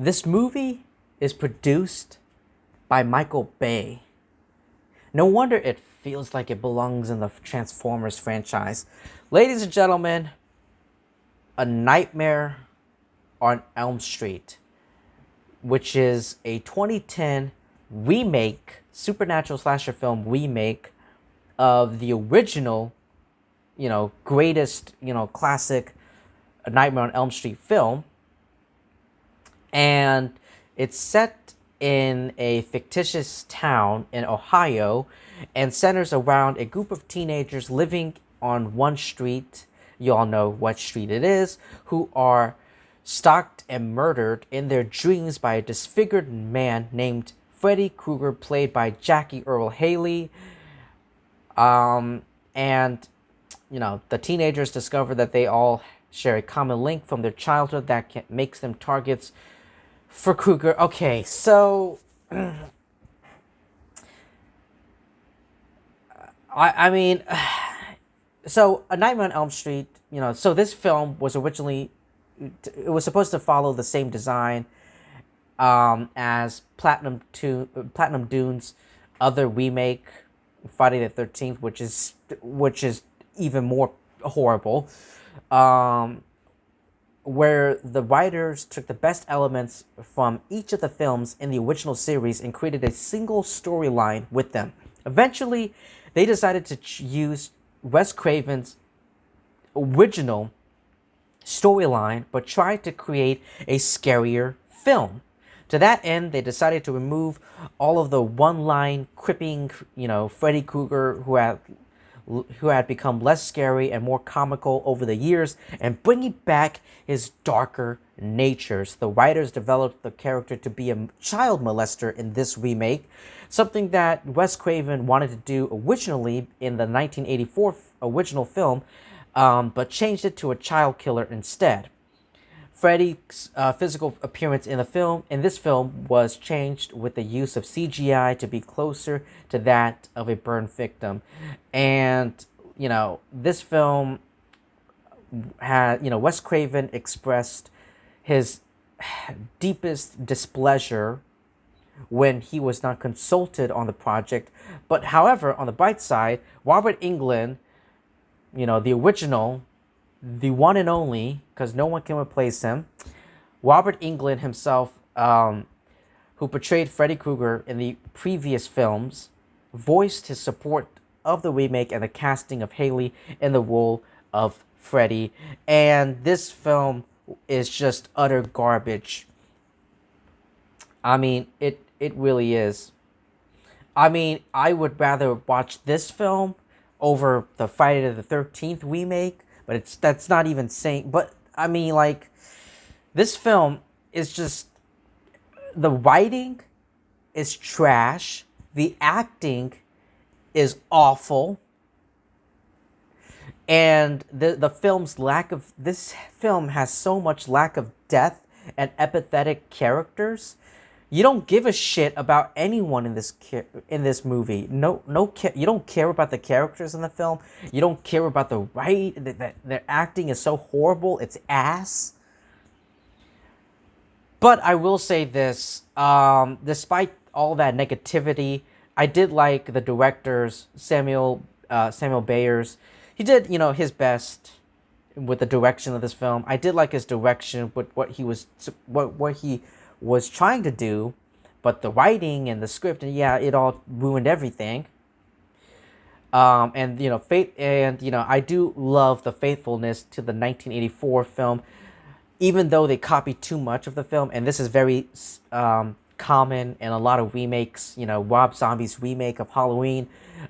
This movie is produced by Michael Bay. No wonder it feels like it belongs in the Transformers franchise. Ladies and gentlemen, A Nightmare on Elm Street, which is a 2010 remake, supernatural slasher film remake of the original, greatest, classic A Nightmare on Elm Street film. And it's set in a fictitious town in Ohio and centers around a group of teenagers living on one street. You all know what street it is, who are stalked and murdered in their dreams by a disfigured man named Freddy Krueger, played by Jackie Earle Haley. And, the teenagers discover that they all share a common link from their childhood that makes them targets for Krueger. Okay, so so A Nightmare on Elm Street, so this film was originally, it was supposed to follow the same design as Platinum Dune's other remake, Friday the 13th, which is even more horrible. Where the writers took the best elements from each of the films in the original series and created a single storyline with them. Eventually, they decided to use Wes Craven's original storyline, but tried to create a scarier film. To that end, they decided to remove all of the one-line cripping, Freddy Krueger, who had become less scary and more comical over the years, and bringing back his darker natures. The writers developed the character to be a child molester in this remake, something that Wes Craven wanted to do originally in the 1984 original film, but changed it to a child killer instead. Freddy's physical appearance in this film was changed with the use of CGI to be closer to that of a burn victim. And, this film had, Wes Craven expressed his deepest displeasure when he was not consulted on the project. But however, on the bright side, Robert Englund, the original, the one and only, because no one can replace him, Robert Englund himself, who portrayed Freddy Krueger in the previous films, voiced his support of the remake and the casting of Haley in the role of Freddy. And this film is just utter garbage. It really is. I would rather watch this film over the Friday the 13th remake, but that's not even saying. But this film is just, the writing is trash, the acting is awful, and this film has so much lack of depth and empathetic characters. You don't give a shit about anyone in this movie. You don't care about the characters in the film. You don't care about their acting is so horrible. It's ass. But I will say this: despite all that negativity, I did like the director's Samuel Bayers. He did, his best with the direction of this film. I did like his direction with what he was trying to do, but the writing and the script, and it all ruined everything. I do love the faithfulness to the 1984 film, even though they copied too much of the film, and this is very common in a lot of remakes. Rob Zombie's remake of Halloween,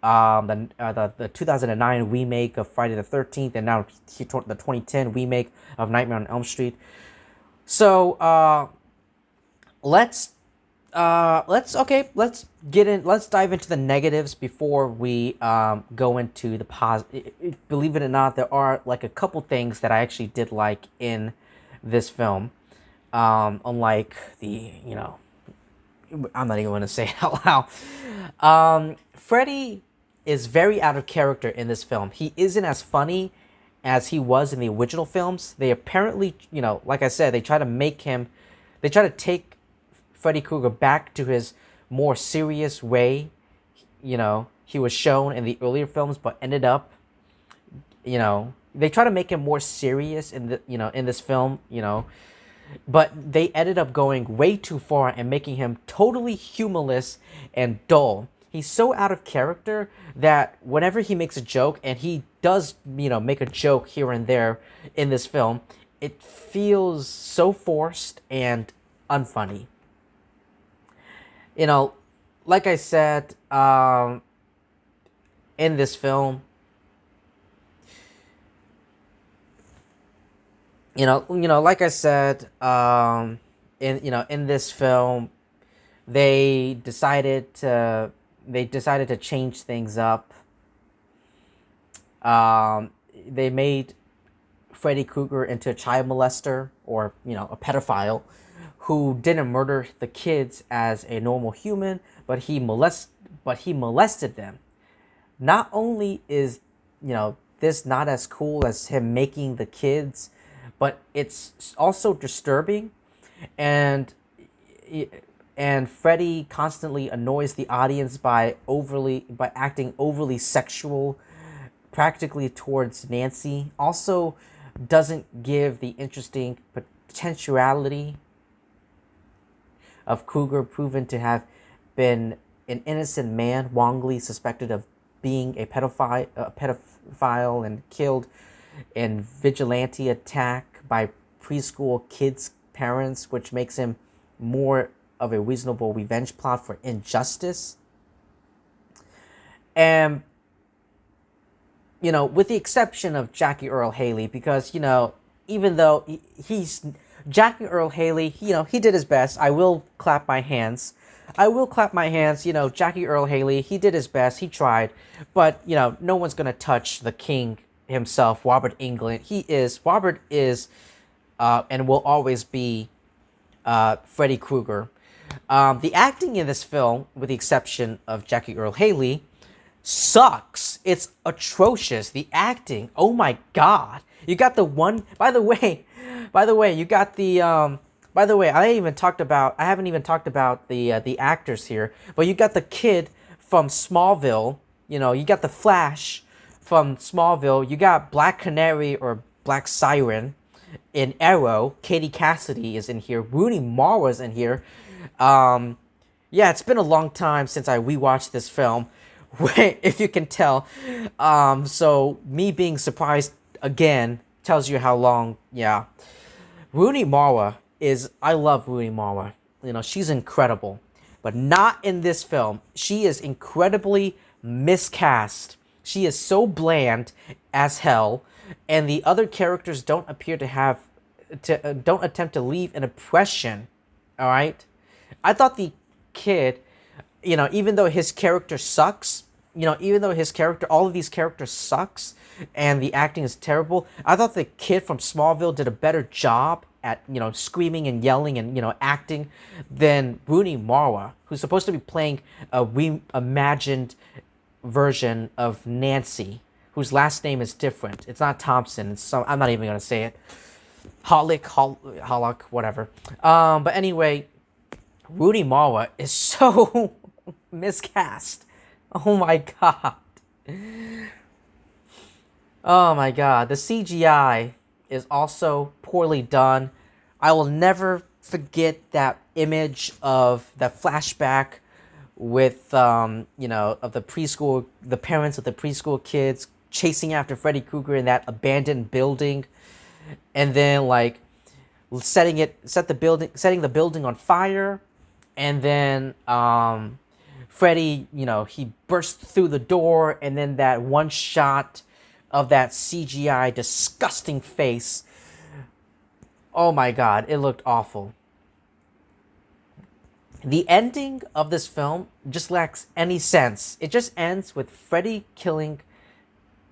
the 2009 remake of Friday the 13th, and now the 2010 remake of Nightmare on Elm Street. So let's dive into the negatives before we go into the positive. Believe it or not, there are like a couple things that I actually did like in this film, unlike the I'm not even going to say it out loud. Freddy is very out of character in this film. He isn't as funny as he was in the original films. They apparently, like I said, they try to make him They try to take Freddy Krueger back to his more serious way, he was shown in the earlier films, but ended up, they try to make him more serious in this film, but they ended up going way too far and making him totally humorless and dull. He's so out of character that whenever he makes a joke, and he does, make a joke here and there in this film, it feels so forced and unfunny. Like I said, in this film, like I said, in this film, they decided to change things up. They made Freddy Krueger into a child molester, or a pedophile who didn't murder the kids as a normal human, but he molested them. Not only is this not as cool as him making the kids, but it's also disturbing, and Freddy constantly annoys the audience by acting overly sexual, practically towards Nancy. Also, doesn't give the interesting potentiality of Krueger, proven to have been an innocent man wrongly suspected of being a pedophile and killed in vigilante attack by preschool kids' parents, which makes him more of a reasonable revenge plot for injustice. And with the exception of Jackie Earle Haley, because even though he's Jackie Earle Haley, he did his best. I will clap my hands. Jackie Earle Haley, he did his best. He tried. But, no one's going to touch the king himself, Robert Englund. Robert is, and will always be, Freddy Krueger. The acting in this film, with the exception of Jackie Earle Haley, sucks. It's atrocious. The acting, oh my god. You got the one, by the way, you got the, by the way, I haven't even talked about the actors here, but you got the kid from Smallville, you got the Flash from Smallville, you got Black Canary or Black Siren in Arrow, Katie Cassidy is in here, Rooney Mara's in here. Yeah, it's been a long time since I rewatched this film, if you can tell. So me being surprised again tells you how long. Yeah, Rooney Mara I love Rooney Mara. She's incredible, but not in this film. She is incredibly miscast. She is so bland as hell, and the other characters don't attempt to leave an impression. All right, I thought the kid, even though his character sucks, all of these characters sucks, and the acting is terrible, I thought the kid from Smallville did a better job at, screaming and yelling and, acting than Rooney Mara, who's supposed to be playing a reimagined version of Nancy, whose last name is different. It's not Thompson. I'm not even going to say it. Hollick, whatever. But anyway, Rooney Mara is so miscast. Oh my god. Oh my god. The CGI is also poorly done. I will never forget that image of that flashback with of the parents of the preschool kids chasing after Freddy Krueger in that abandoned building, and then setting the building on fire, and then Freddy, he burst through the door, and then that one shot of that CGI disgusting face. Oh my god, it looked awful. The ending of this film just lacks any sense. It just ends with Freddy killing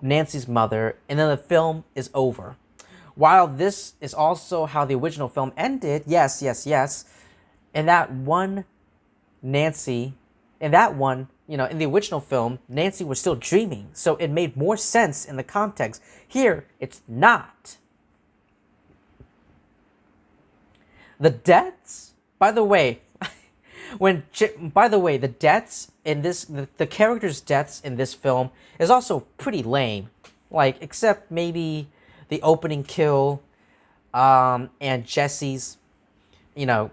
Nancy's mother, and then the film is over. While this is also how the original film ended, yes, in that one, in the original film, Nancy was still dreaming, so it made more sense in the context. Here, it's not. The deaths, by the way, by the way, the deaths in this, the characters' deaths in this film is also pretty lame. Like, except maybe the opening kill, and Jesse's, but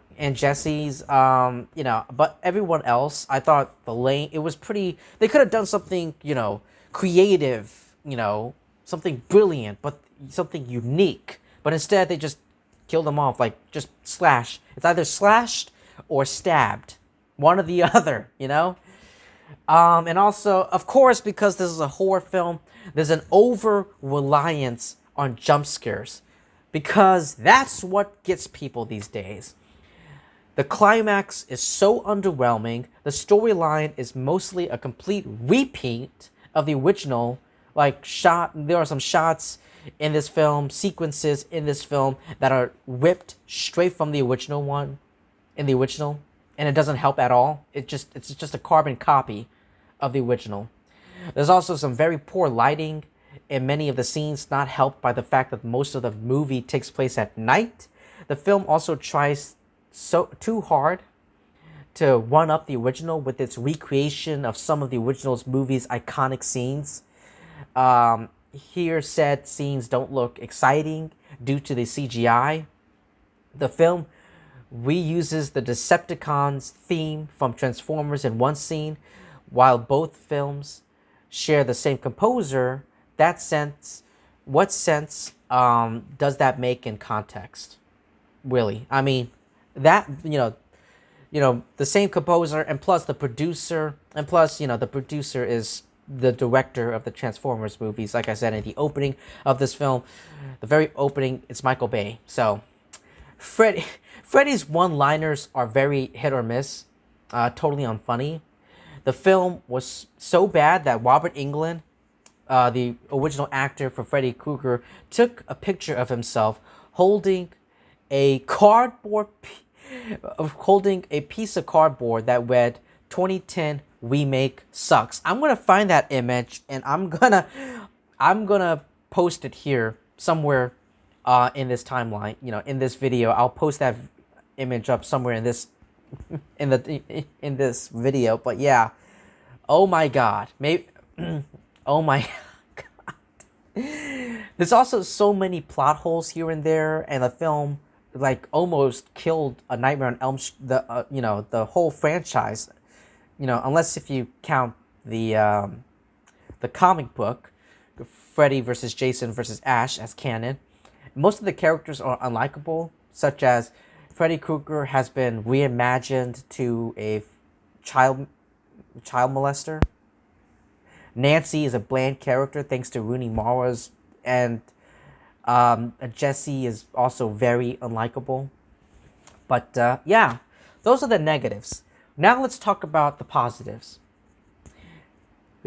everyone else, I thought the lane, it was pretty, they could have done something, creative, something brilliant, but something unique. But instead, they just killed them off, like, just slash. It's either slashed or stabbed. One or the other. And also, of course, because this is a horror film, there's an over-reliance on jump scares. Because that's what gets people these days. The climax is so underwhelming. The storyline is mostly a complete repeat of the original. There are some shots in this film, sequences in this film that are ripped straight from the original one, and it doesn't help at all. It's just a carbon copy of the original. There's also some very poor lighting in many of the scenes, not helped by the fact that most of the movie takes place at night. The film also tries too hard to one up the original with its recreation of some of the original's movie's iconic scenes. Here, said scenes don't look exciting due to the CGI. The film reuses the Decepticons theme from Transformers in one scene, while both films share the same composer. What sense does that make in context? Really, I mean, that the same composer, and plus the producer, the producer is the director of the Transformers movies. Like I said in the opening of this film, the very opening, it's Michael Bay. So, Freddy's one-liners are very hit or miss, totally unfunny. The film was so bad that Robert Englund, the original actor for Freddy Krueger, took a picture of himself holding a piece of cardboard that read 2010 remake sucks. I'm gonna find that image and I'm gonna post it here somewhere in this timeline. In this video, I'll post that image up somewhere in this in this video. But yeah, oh my god, maybe oh my god. There's also so many plot holes here and there, and the film almost killed A Nightmare on Elm Street, the whole franchise. Unless if you count the comic book, Freddy versus Jason versus Ash, as canon. Most of the characters are unlikable, such as Freddy Krueger has been reimagined to a child molester. Nancy is a bland character thanks to Rooney Mara's, and Jesse is also very unlikable. But yeah, those are the negatives. Now let's talk about the positives.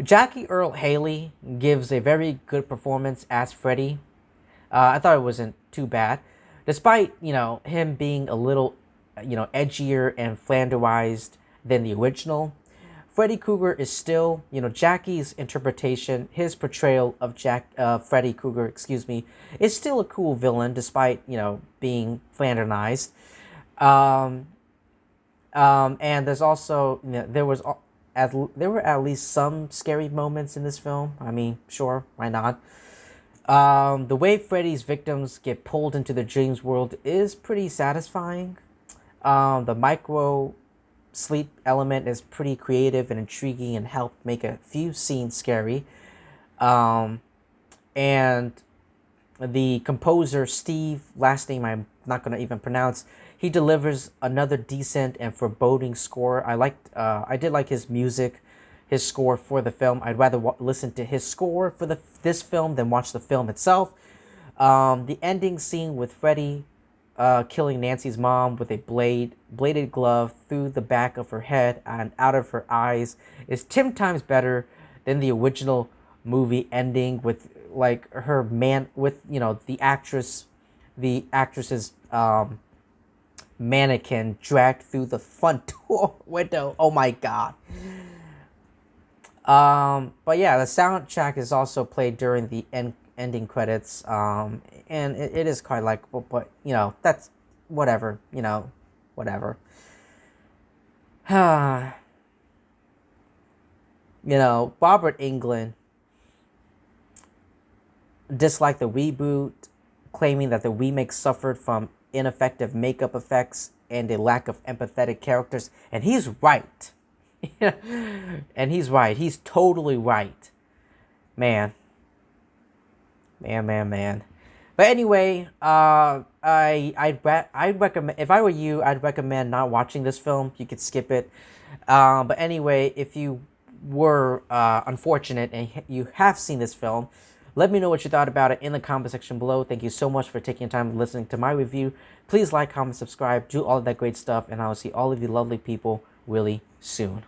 Jackie Earle Haley gives a very good performance as Freddy. I thought it wasn't too bad, despite him being a little edgier and Flanderized than the original. Freddy Krueger is still, Jackie's interpretation, his portrayal of Freddy Krueger, is still a cool villain despite being Flanderized. And there's also there were at least some scary moments in this film. I mean, sure, why not? The way Freddy's victims get pulled into the dreams world is pretty satisfying. The micro sleep element is pretty creative and intriguing and helped make a few scenes scary. And the composer, Steve, last name I'm not going to even pronounce, he delivers another decent and foreboding score. I did like his music, his score for the film. I'd rather listen to his score for this film than watch the film itself. The ending scene with Freddy killing Nancy's mom with a bladed glove through the back of her head and out of her eyes is 10 times better than the original movie ending with the actress's mannequin dragged through the front door window. Oh my god. But yeah, the soundtrack is also played during the ending credits, and it is quite likable. But that's whatever, whatever. Robert Englund disliked the reboot, claiming that the remake suffered from ineffective makeup effects and a lack of empathetic characters. And he's right. And he's right. He's totally right. Man. Man. But anyway, I'd recommend, if I were you, I'd recommend not watching this film. You could skip it. But anyway, if you were unfortunate and you have seen this film, let me know what you thought about it in the comment section below. Thank you so much for taking time listening to my review. Please like, comment, subscribe, do all of that great stuff, and I will see all of you lovely people really soon.